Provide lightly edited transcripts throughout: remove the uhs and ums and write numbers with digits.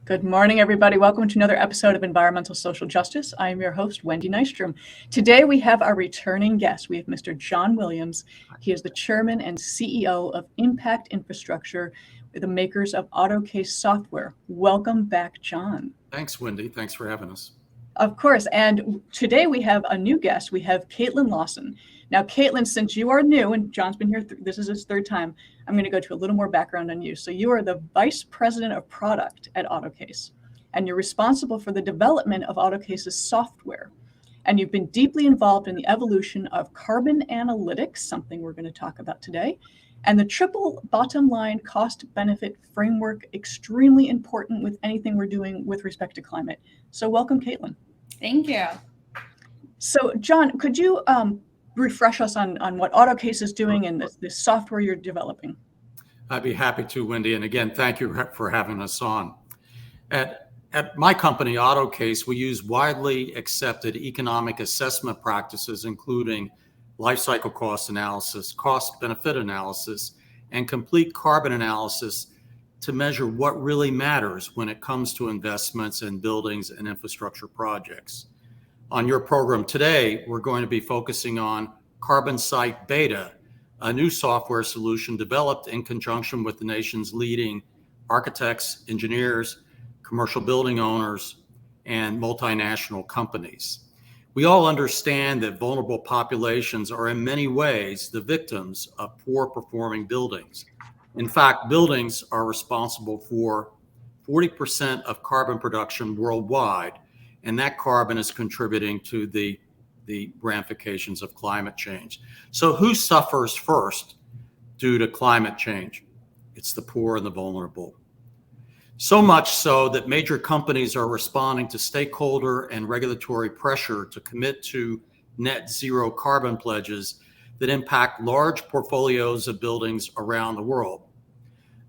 Good morning, everybody. Welcome to another episode of Environmental Social Justice. I am your host, Wendy Nystrom. Today, we have our returning guest. We have Mr. John Williams. He is the chairman and CEO of Impact Infrastructure, the makers of Autocase software. Welcome back, John. Thanks, Wendy. Thanks for having us. Of course. And today we have a new guest. We have Katelyn Lawson. Now, Katelyn, since you are new and John's been here, this is his third time, I'm going to go to a little more background on you. So you are the vice president of product at Autocase, and you're responsible for the development of Autocase's software. And you've been deeply involved in the evolution of carbon analytics, something we're going to talk about today, and the triple bottom line cost benefit framework, extremely important with anything we're doing with respect to climate. So welcome, Katelyn. Thank you. So John, could you refresh us on what Autocase is doing and this software you're developing? I'd be happy to, Wendy. And again, thank you for having us on. At my company, Autocase, we use widely accepted economic assessment practices, including life cycle cost analysis, cost benefit analysis, and complete carbon analysis to measure what really matters when it comes to investments in buildings and infrastructure projects. On your program today, we're going to be focusing on CarbonSightBETA, a new software solution developed in conjunction with the nation's leading architects, engineers, commercial building owners, and multinational companies. We all understand that vulnerable populations are in many ways the victims of poor performing buildings. In fact, buildings are responsible for 40% of carbon production worldwide, and that carbon is contributing to the ramifications of climate change. So who suffers first due to climate change? It's the poor and the vulnerable. So much so that major companies are responding to stakeholder and regulatory pressure to commit to net zero carbon pledges that impact large portfolios of buildings around the world.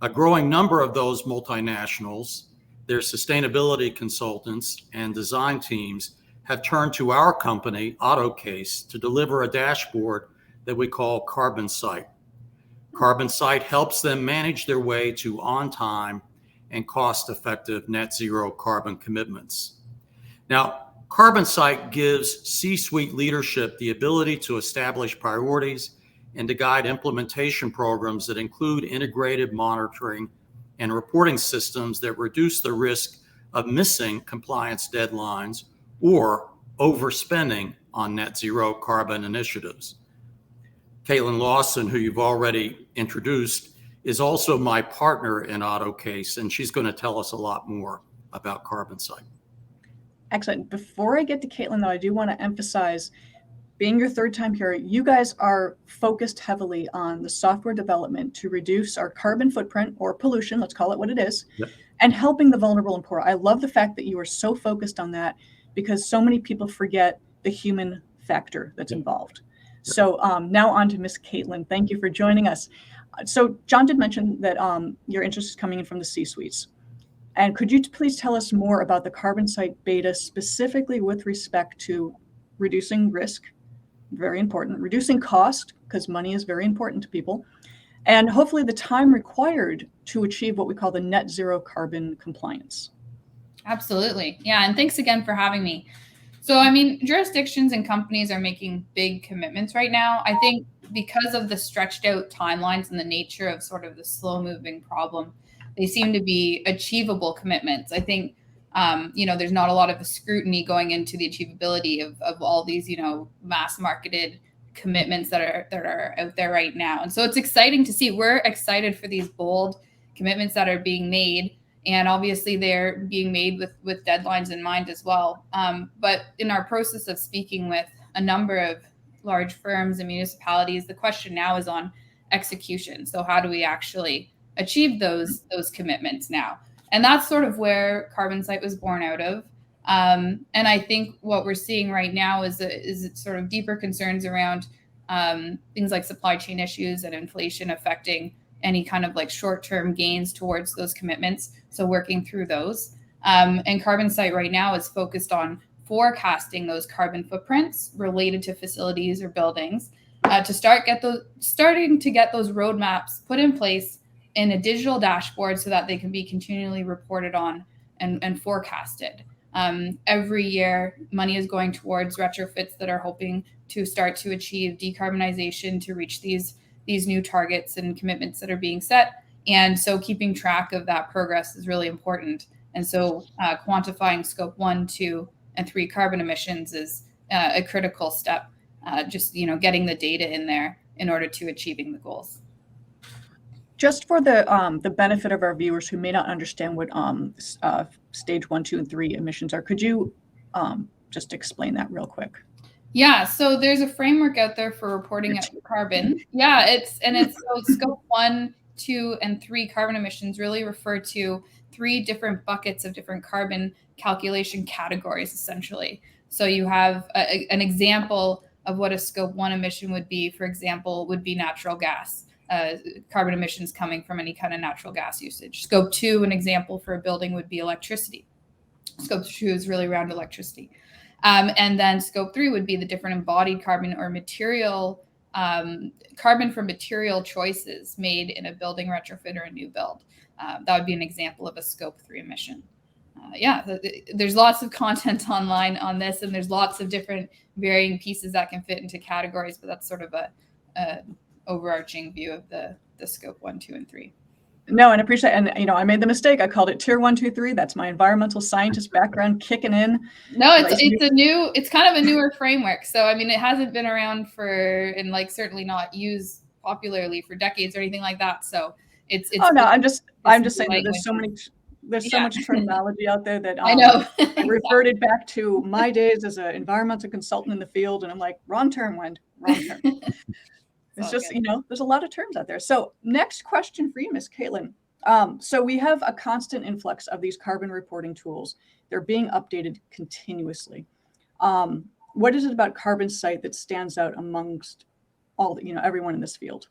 A growing number of those multinationals, their sustainability consultants and design teams have turned to our company, Autocase, to deliver a dashboard that we call CarbonSight. CarbonSight helps them manage their way to on-time and cost-effective net zero carbon commitments. Now, CarbonSight gives C-suite leadership the ability to establish priorities and to guide implementation programs that include integrated monitoring and reporting systems that reduce the risk of missing compliance deadlines or overspending on net zero carbon initiatives. Katelyn Lawson, who you've already introduced, is also my partner in Autocase, and she's going to tell us a lot more about CarbonSight. Excellent. Before I get to Katelyn, though, I do want to emphasize, being your third time here, you guys are focused heavily on the software development to reduce our carbon footprint or pollution, let's call it what it is, yep, and helping the vulnerable and poor. I love the fact that you are so focused on that because so many people forget the human factor that's involved. Yep. So now on to Ms. Katelyn. Thank you for joining us. So John did mention that your interest is coming in from the C-suites. And could you please tell us more about the CarbonSightBETA specifically with respect to reducing risk, very important, reducing cost, because money is very important to people, and hopefully the time required to achieve what we call the net zero carbon compliance? Absolutely. Yeah. And thanks again for having me. So, I mean, jurisdictions and companies are making big commitments right now. I think because of the stretched out timelines and the nature of sort of the slow moving problem, they seem to be achievable commitments. I think, there's not a lot of scrutiny going into the achievability of all these, mass marketed commitments that are out there right now. And so it's exciting to see. We're excited for these bold commitments that are being made. And obviously they're being made with deadlines in mind as well. But in our process of speaking with a number of large firms and municipalities, the question now is on execution. So how do we actually achieve those commitments now? And that's sort of where CarbonSight was born out of. And I think what we're seeing right now is sort of deeper concerns around things like supply chain issues and inflation affecting any kind of like short-term gains towards those commitments. So working through those. And CarbonSight right now is focused on forecasting those carbon footprints related to facilities or buildings to starting to get those roadmaps put in place in a digital dashboard so that they can be continually reported on and forecasted. Every year, money is going towards retrofits that are hoping to start to achieve decarbonization to reach these new targets and commitments that are being set. And so keeping track of that progress is really important. And so quantifying scope 1, 2, and 3 carbon emissions is a critical step, just getting the data in there in order to achieving the goals. Just for the benefit of our viewers who may not understand what stage 1, 2, and 3 emissions are, could you just explain that real quick? Yeah, so there's a framework out there for reporting carbon. Yeah, it's so scope 1, 2, and 3 carbon emissions really refer to 3 different buckets of different carbon calculation categories, essentially. So you have an example of what a scope 1 emission would be, for example, would be natural gas. Carbon emissions coming from any kind of natural gas usage. Scope 2, an example for a building would be electricity. Scope 2 is really around electricity. And then scope 3 would be the different embodied carbon or material, carbon from material choices made in a building retrofit or a new build. That would be an example of a scope 3 emission. There's lots of content online on this, and there's lots of different varying pieces that can fit into categories, but that's sort of a overarching view of the scope 1, 2, and 3. No, and I appreciate, and I made the mistake. I called it tier 1, 2, 3. That's my environmental scientist background kicking in. No, it's kind of a newer framework. So I mean, it hasn't been around and certainly not used popularly for decades or anything like that. So it's. Oh no, I'm just saying that there's so much terminology out there that I know. I reverted back to my days as an environmental consultant in the field, and I'm like, wrong term, Wend, wrong term. It's just, there's a lot of terms out there. So next question for you, Ms. Katelyn. So we have a constant influx of these carbon reporting tools. They're being updated continuously. What is it about CarbonSight that stands out amongst everyone in this field?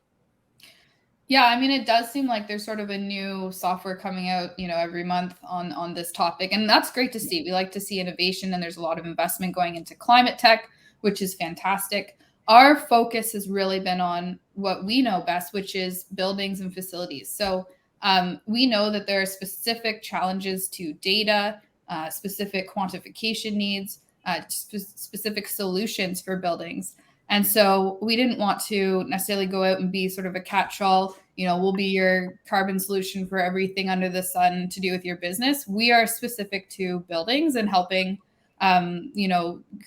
Yeah, I mean, it does seem like there's sort of a new software coming out, every month on this topic. And that's great to see. We like to see innovation, and there's a lot of investment going into climate tech, which is fantastic. Our focus has really been on what we know best, which is buildings and facilities. So we know that there are specific challenges to data, specific quantification needs, specific solutions for buildings. And so we didn't want to necessarily go out and be sort of a catch-all, we'll be your carbon solution for everything under the sun to do with your business. We are specific to buildings and helping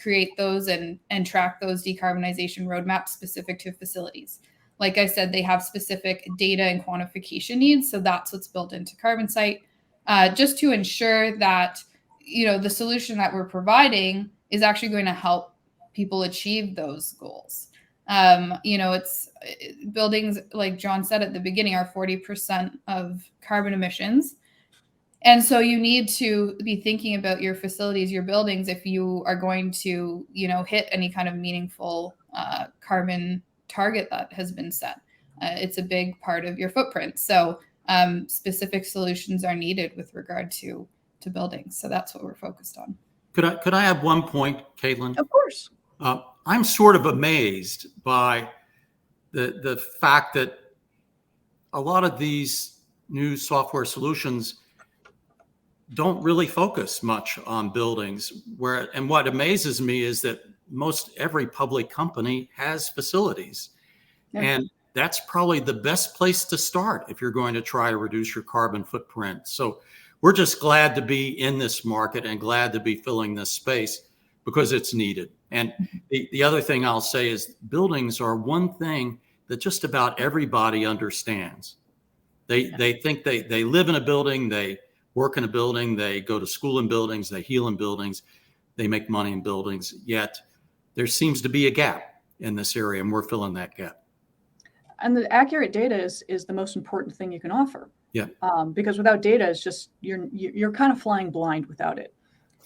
create those and track those decarbonization roadmaps specific to facilities. Like I said, they have specific data and quantification needs. So that's what's built into CarbonSight, just to ensure that, the solution that we're providing is actually going to help people achieve those goals. It's buildings, like John said at the beginning, are 40% of carbon emissions. And so you need to be thinking about your facilities, your buildings, if you are going to, hit any kind of meaningful carbon target that has been set. It's a big part of your footprint. So specific solutions are needed with regard to buildings. So that's what we're focused on. Could I add one point, Katelyn? Of course. I'm sort of amazed by the fact that a lot of these new software solutions don't really focus much on buildings. And what amazes me is that most every public company has facilities. Yeah. And that's probably the best place to start if you're going to try to reduce your carbon footprint. So we're just glad to be in this market and glad to be filling this space because it's needed. And the other thing I'll say is buildings are one thing that just about everybody understands. They think they live in a building, they work in a building, they go to school in buildings, they heal in buildings, they make money in buildings. Yet there seems to be a gap in this area, and we're filling that gap. And the accurate data is the most important thing you can offer. Yeah. Because without data, it's just you're kind of flying blind without it.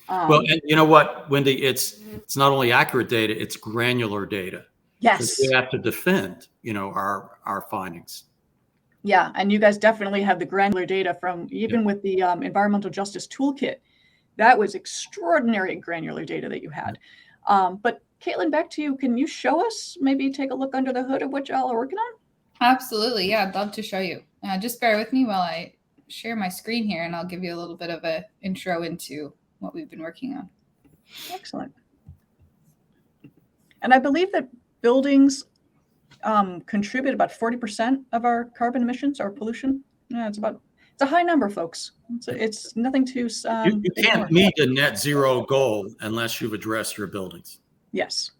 Well, and you know what, Wendy, it's not only accurate data, it's granular data. Yes. We have to defend, our findings. Yeah, and you guys definitely have the granular data from even with the Environmental Justice Toolkit. That was extraordinary granular data that you had. But Katelyn, back to you. Can you show us, maybe take a look under the hood of what y'all are working on? Absolutely. Yeah, I'd love to show you. Just bear with me while I share my screen here and I'll give you a little bit of an intro into what we've been working on. Excellent. And I believe that buildings contribute about 40% of our carbon emissions or pollution. Yeah, it's a high number, folks. It's nothing to you can't meet a net zero goal unless you've addressed your buildings. Yes.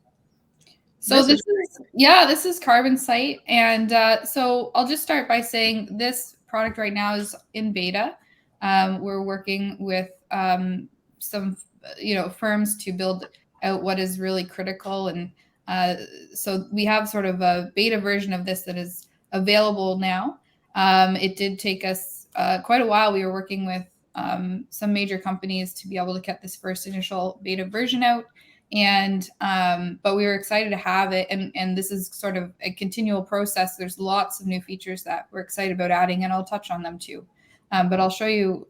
So this is CarbonSight. And so I'll just start by saying this product right now is in beta. We're working with some, firms to build out what is really critical. And so we have sort of a beta version of this that is available now. It did take us quite a while. We were working with some major companies to be able to get this first initial beta version out. And but we were excited to have it, and this is sort of a continual process. There's lots of new features that we're excited about adding, and I'll touch on them too. But I'll show you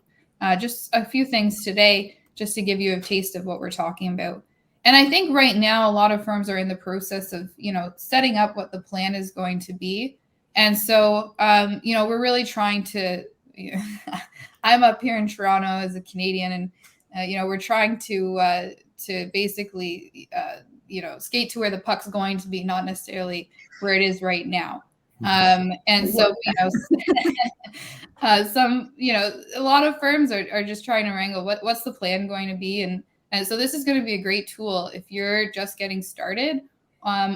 just a few things today, just to give you a taste of what we're talking about. And I think right now a lot of firms are in the process of setting up what the plan is going to be. And so we're really trying to. I'm up here in Toronto as a Canadian, and we're trying to basically, skate to where the puck's going to be, not necessarily where it is right now. And so, a lot of firms are just trying to wrangle what's the plan going to be. And so this is going to be a great tool if you're just getting started,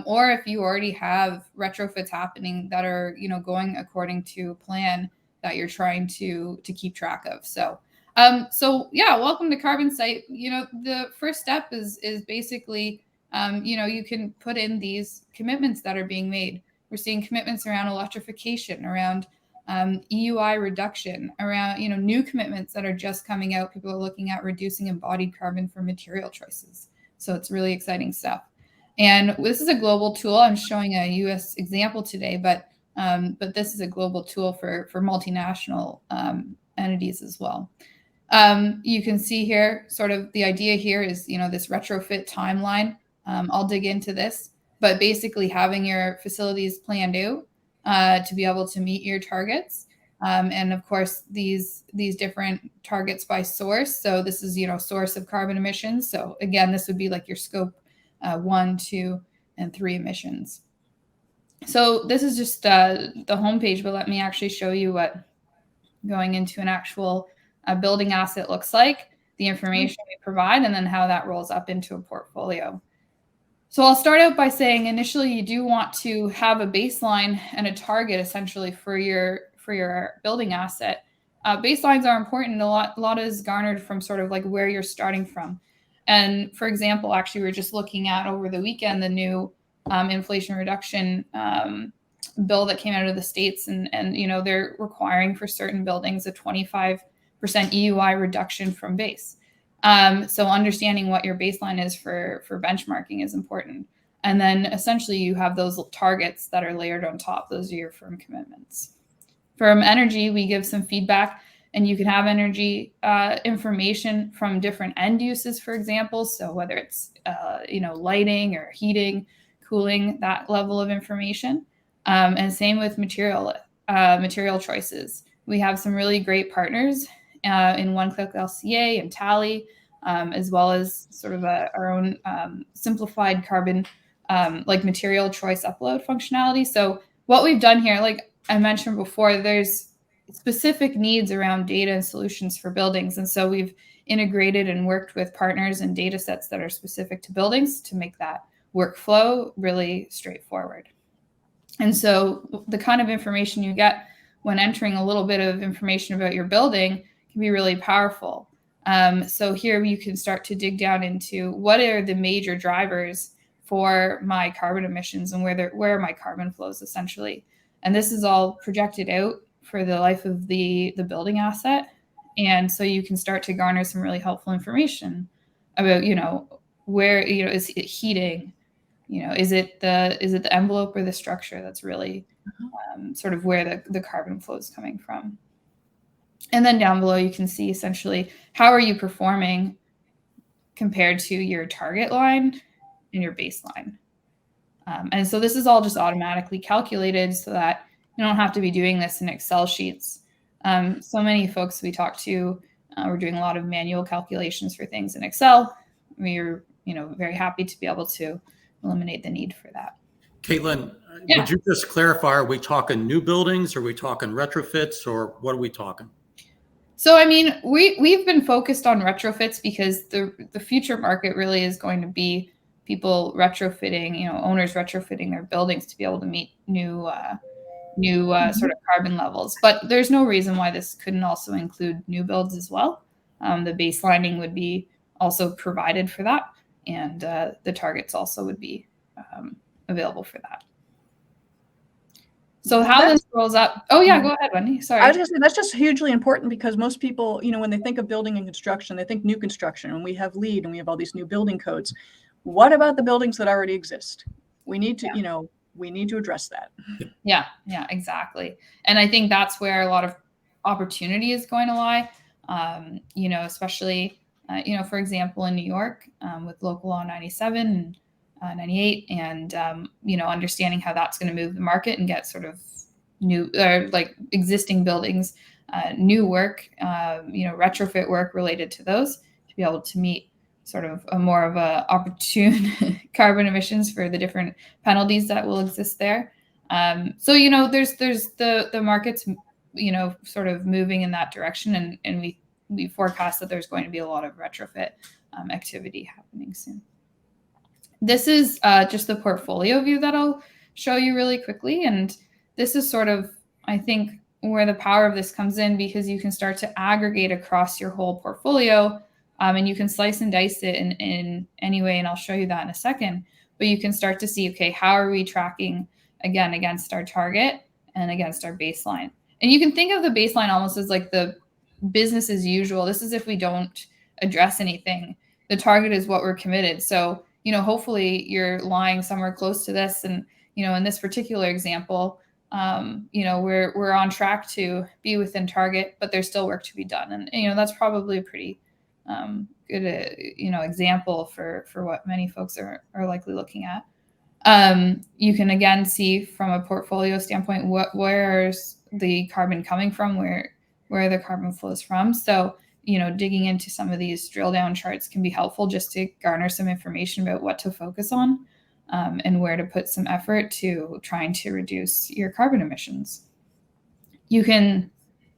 or if you already have retrofits happening that are, going according to plan that you're trying to keep track of. So welcome to CarbonSight. The first step is basically, you can put in these commitments that are being made. We're seeing commitments around electrification, around EUI reduction, around, new commitments that are just coming out. People are looking at reducing embodied carbon for material choices. So it's really exciting stuff. And this is a global tool. I'm showing a US example today, but this is a global tool for multinational entities as well. You can see here, sort of the idea here is, this retrofit timeline. I'll dig into this, but basically having your facilities planned out to be able to meet your targets. And of course, these different targets by source. So this is, source of carbon emissions. So again, this would be like your scope 1, 2, and 3 emissions. So this is just the homepage, but let me actually show you what going into an actual building asset looks like, the information we provide, and then how that rolls up into a portfolio. So I'll start out by saying initially you do want to have a baseline and a target essentially for your building asset. Baselines are important. A lot is garnered from sort of like where you're starting from. And for example, actually, we were just looking at over the weekend the new Inflation Reduction bill that came out of the States, and they're requiring for certain buildings a 25% EUI reduction from base. So understanding what your baseline is for benchmarking is important. And then essentially you have those targets that are layered on top. Those are your firm commitments. From energy, we give some feedback, and you can have energy information from different end uses, for example. So whether it's lighting or heating, cooling, that level of information. And same with material choices. We have some really great partners in 𝑦𝒑𝒂𝒎𝒊𝒏𝒈 and Tally, as well as sort of our own simplified carbon material choice upload functionality. So what we've done here, like I mentioned before, there's specific needs around data and solutions for buildings. And so we've integrated and worked with partners and data sets that are specific to buildings to make that workflow really straightforward. And so the kind of information you get when entering a little bit of information about your building can be really powerful. So here you can start to dig down into what are the major drivers for my carbon emissions and where are my carbon flows essentially. And this is all projected out for the life of the building asset. And so you can start to garner some really helpful information about, where, is it heating? Is it the envelope or the structure that's really sort of where the carbon flow is coming from. And then down below, you can see essentially how are you performing compared to your target line and your baseline. And so this is all just automatically calculated so that you don't have to be doing this in Excel sheets. So many folks we talk to, we're doing a lot of manual calculations for things in Excel. We're, very happy to be able to eliminate the need for that. Katelyn, Yeah. would you just clarify, are we talking new buildings? Are we talking retrofits, or what are we talking? So, I mean, we've been focused on retrofits because the future market really is going to be people retrofitting, owners retrofitting their buildings to be able to meet new sort of carbon levels. But there's no reason why this couldn't also include new builds as well. The baselining would be also provided for that, and the targets also would be available for that. So how this rolls up? Oh yeah, go ahead, Wendy. Sorry. I was going to say that's just hugely important because most people, when they think of building and construction, they think new construction, and we have LEED and we have all these new building codes. What about the buildings that already exist? We need to, we need to address that. Yeah, exactly. And I think that's where a lot of opportunity is going to lie. Especially, for example, in New York with Local Law 97 and 98, and understanding how that's going to move the market and get sort of new like existing buildings, new work, retrofit work related to those to be able to meet sort of a more of a opportune carbon emissions for the different penalties that will exist there. So there's the markets sort of moving in that direction, and we forecast that there's going to be a lot of retrofit activity happening soon. This is just the portfolio view that I'll show you really quickly. And this is sort of, I think, where the power of this comes in, because you can start to aggregate across your whole portfolio, and you can slice and dice it in any way. And I'll show you that in a second. But you can start to see, okay, how are we tracking, again, against our target and against our baseline? And you can think of the baseline almost as like the business as usual. This is if we don't address anything. The target is what we're committed. So hopefully you're lying somewhere close to this. And, in this particular example, we're on track to be within target, but there's still work to be done. And, that's probably a pretty good, example for what many folks are likely looking at. You can again see from a portfolio standpoint, where's the carbon coming from, where the carbon flows from. So, digging into some of these drill down charts can be helpful just to garner some information about what to focus on, and where to put some effort to trying to reduce your carbon emissions. You can,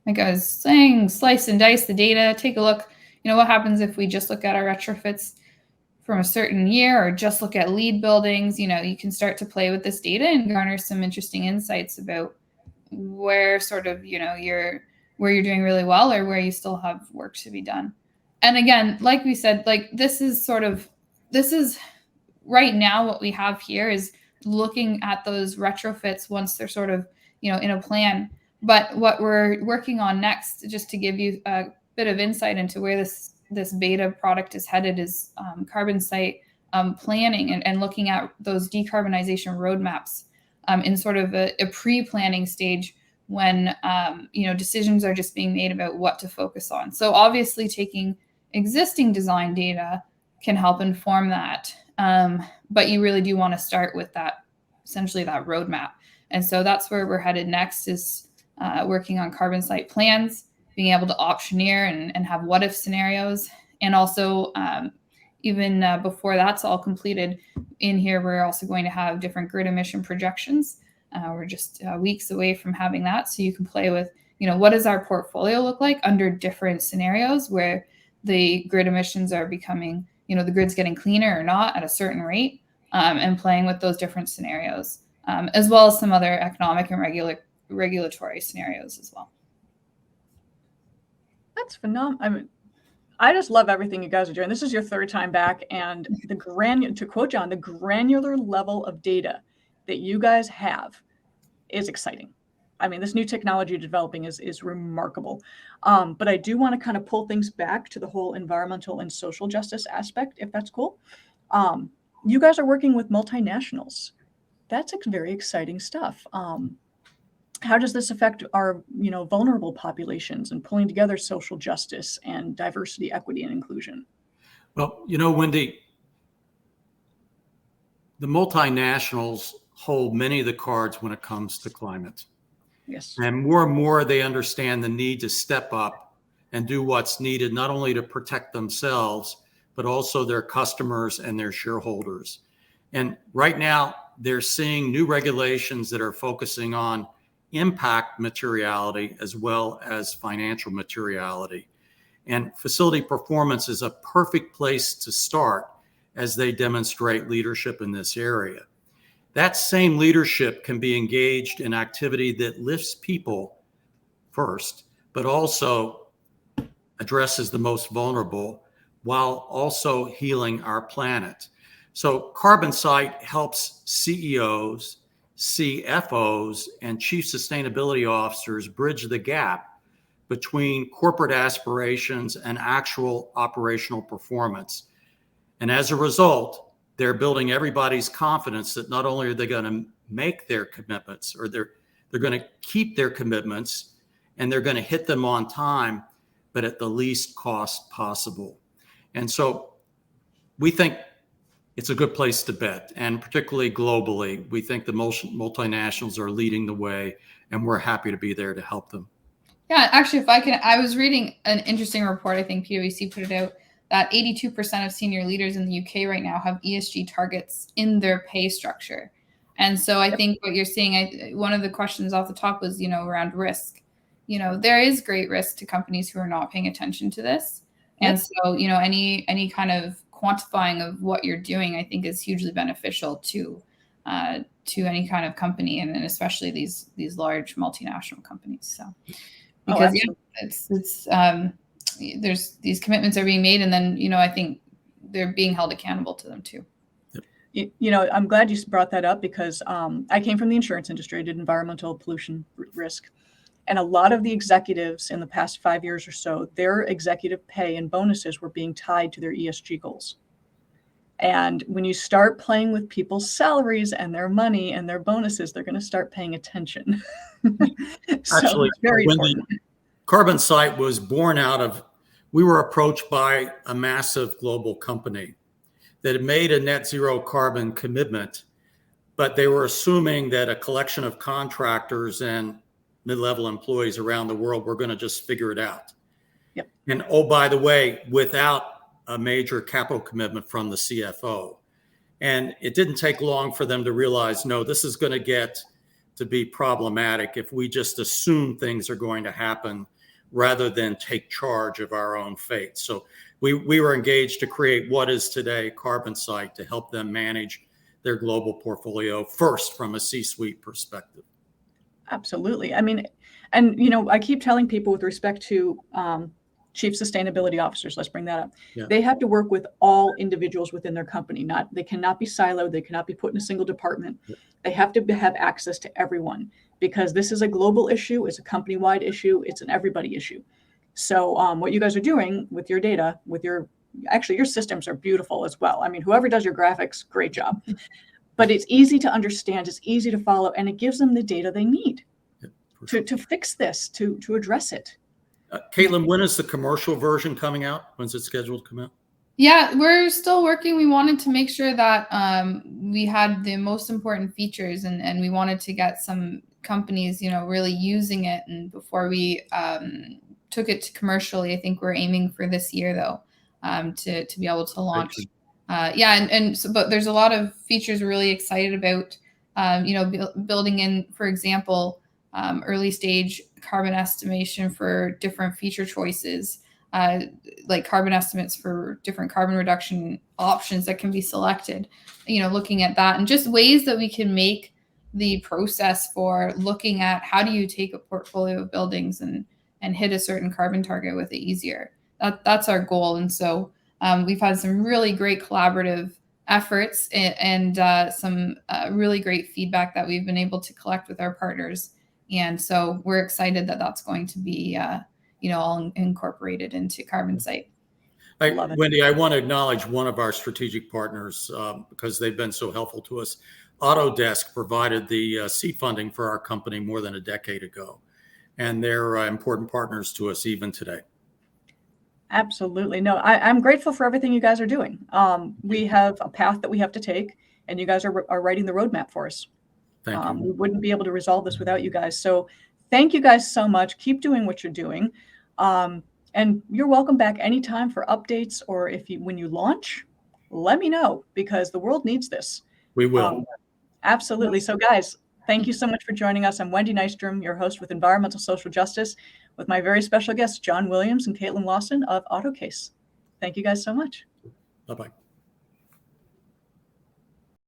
like I was saying, slice and dice the data, take a look, what happens if we just look at our retrofits from a certain year or just look at LEED buildings. You can start to play with this data and garner some interesting insights about where sort of, where you're doing really well or where you still have work to be done. And again, like we said, like this is right now what we have here is looking at those retrofits once they're sort of, in a plan. But what we're working on next, just to give you a bit of insight into where this beta product is headed, is CarbonSight planning and looking at those decarbonization roadmaps in sort of a pre-planning stage, when decisions are just being made about what to focus on. So obviously taking existing design data can help inform that, but you really do want to start with that, essentially that roadmap. And so that's where we're headed next, is working on CarbonSight plans, being able to optioneer and have what if scenarios. And also even before that's all completed, in here we're also going to have different grid emission projections. We're just weeks away from having that. So you can play with, what does our portfolio look like under different scenarios where the grid emissions are becoming, the grid's getting cleaner or not at a certain rate, and playing with those different scenarios, as well as some other economic and regulatory scenarios as well. That's phenomenal. I just love everything you guys are doing. This is your third time back, and to quote John, the granular level of data that you guys have is exciting. I mean, this new technology you're developing is remarkable. But I do want to kind of pull things back to the whole environmental and social justice aspect, if that's cool. You guys are working with multinationals. That's very exciting stuff. How does this affect our, vulnerable populations and pulling together social justice and diversity, equity, and inclusion? Well, Wendy, the multinationals hold many of the cards when it comes to climate. Yes. And more they understand the need to step up and do what's needed, not only to protect themselves, but also their customers and their shareholders. And right now, they're seeing new regulations that are focusing on impact materiality as well as financial materiality. And facility performance is a perfect place to start as they demonstrate leadership in this area. That same leadership can be engaged in activity that lifts people first, but also addresses the most vulnerable while also healing our planet. So CarbonSight helps CEOs, CFOs, and chief sustainability officers bridge the gap between corporate aspirations and actual operational performance. And as a result, they're building everybody's confidence that not only are they going to make their commitments, or they're going to keep their commitments, and they're going to hit them on time, but at the least cost possible. And so we think it's a good place to bet, and particularly globally, we think the multinationals are leading the way, and we're happy to be there to help them. Yeah, actually, if I can, I was reading an interesting report, I think PwC put it out, that 82% of senior leaders in the UK right now have ESG targets in their pay structure. And so I think what you're seeing, one of the questions off the top was, around risk. There is great risk to companies who are not paying attention to this. And so, any kind of quantifying of what you're doing, I think, is hugely beneficial to any kind of company, and especially these large multinational companies. So, because there's these commitments are being made, and then I think they're being held accountable to them too. I'm glad you brought that up, because I came from the insurance industry, I did environmental pollution risk. And a lot of the executives in the past 5 years or so, their executive pay and bonuses were being tied to their ESG goals. And when you start playing with people's salaries and their money and their bonuses, they're going to start paying attention. So actually, it's very important. CarbonSight was born out of, we were approached by a massive global company that had made a net zero carbon commitment, but they were assuming that a collection of contractors and mid-level employees around the world were going to just figure it out. Yep. And oh, by the way, without a major capital commitment from the CFO. And it didn't take long for them to realize, no, this is going to get to be problematic if we just assume things are going to happen rather than take charge of our own fate. So we were engaged to create what is today CarbonSight to help them manage their global portfolio first from a C-suite perspective. Absolutely. I mean, and I keep telling people with respect to chief sustainability officers, let's bring that up. Yeah. They have to work with all individuals within their company. They cannot be siloed. They cannot be put in a single department. Yeah. They have to have access to everyone, because this is a global issue. It's a company-wide issue. It's an everybody issue. So what you guys are doing with your data, your systems are beautiful as well. I mean, whoever does your graphics, great job. But it's easy to understand, it's easy to follow, and it gives them the data they need to fix this, to address it. Katelyn, when is the commercial version coming out? When's it scheduled to come out? Yeah, we're still working. We wanted to make sure that we had the most important features, and we wanted to get some companies, really using it. And before we took it to commercially, I think we're aiming for this year, though, to be able to launch. But there's a lot of features we're really excited about, building in, for example, early stage carbon estimation for different feature choices, like carbon estimates for different carbon reduction options that can be selected, looking at that, and just ways that we can make the process for looking at how do you take a portfolio of buildings and hit a certain carbon target with it easier. That's our goal. And so we've had some really great collaborative efforts and some really great feedback that we've been able to collect with our partners. And so we're excited that that's going to be, all incorporated into CarbonSight. Wendy, I want to acknowledge one of our strategic partners because they've been so helpful to us. Autodesk provided the seed funding for our company more than a decade ago, and they're important partners to us even today. Absolutely. No, I'm grateful for everything you guys are doing. We have a path that we have to take, and you guys are writing the roadmap for us. We wouldn't be able to resolve this without you guys. So thank you guys so much. Keep doing what you're doing. And you're welcome back anytime for updates, or when you launch, let me know, because the world needs this. We will. Absolutely. So guys, thank you so much for joining us. I'm Wendy Nystrom, your host with Environmental Social Justice, with my very special guests, John Williams and Katelyn Lawson of Autocase. Thank you guys so much. Bye-bye.